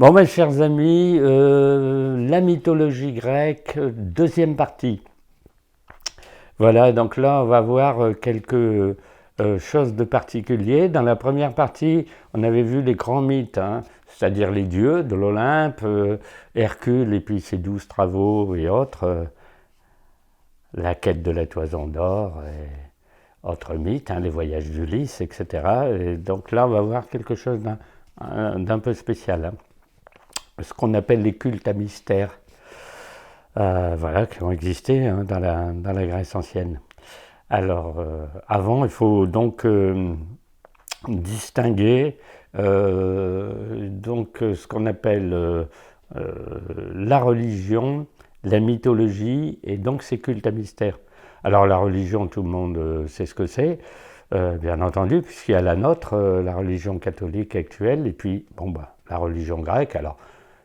Bon, mes chers amis, la mythologie grecque, deuxième partie. Voilà, donc là, on va voir quelques choses de particulier. Dans la première partie, on avait vu les grands mythes, hein, c'est-à-dire les dieux de l'Olympe, Hercule et puis ses 12 travaux et autres, la quête de la toison d'or et autres mythes, hein, les voyages d'Ulysse, etc. Et donc là, on va voir quelque chose d'un peu spécial, hein, ce qu'on appelle les cultes à mystère. Voilà, qui ont existé, hein, dans la Grèce ancienne. Alors, avant, il faut donc distinguer ce qu'on appelle la religion, la mythologie et donc ces cultes à mystère. Alors la religion, tout le monde sait ce que c'est, bien entendu, puisqu'il y a la nôtre, la religion catholique actuelle, et puis la religion grecque. Alors,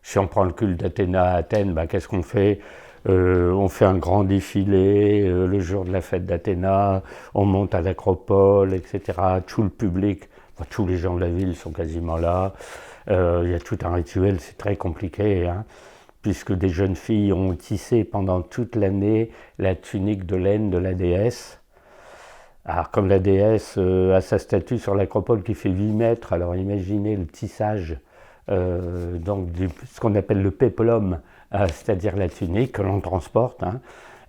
si on prend le culte d'Athéna à Athènes, qu'est-ce qu'on fait? On fait un grand défilé le jour de la fête d'Athéna, on monte à l'acropole, etc. Tout le public, tous les gens de la ville sont quasiment là. Il y a tout un rituel, c'est très compliqué, hein, puisque des jeunes filles ont tissé pendant toute l'année la tunique de laine de la déesse. Alors, comme la déesse a sa statue sur l'acropole qui fait 8 mètres, alors imaginez le tissage, ce qu'on appelle le péplum, c'est-à-dire la tunique que l'on transporte, hein.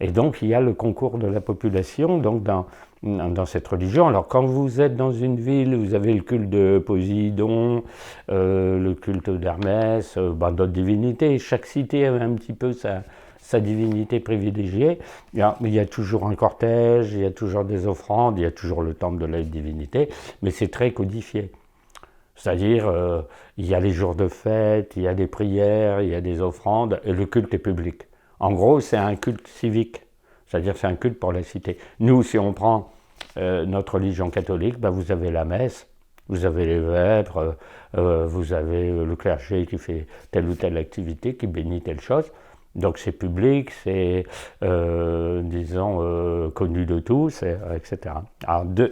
Et donc il y a le concours de la population donc dans cette religion. Alors quand vous êtes dans une ville, vous avez le culte de Poséidon, le culte d'Hermès, d'autres divinités. Chaque cité avait un petit peu sa divinité privilégiée. Il y a toujours un cortège, il y a toujours des offrandes, il y a toujours le temple de la divinité, mais c'est très codifié. C'est-à-dire, il y a les jours de fête, il y a des prières, il y a des offrandes, et le culte est public. En gros, c'est un culte civique, c'est-à-dire c'est un culte pour la cité. Nous, si on prend notre religion catholique, vous avez la messe, vous avez les vêpres, vous avez le clergé qui fait telle ou telle activité, qui bénit telle chose. Donc c'est public, c'est, connu de tous, etc. Alors,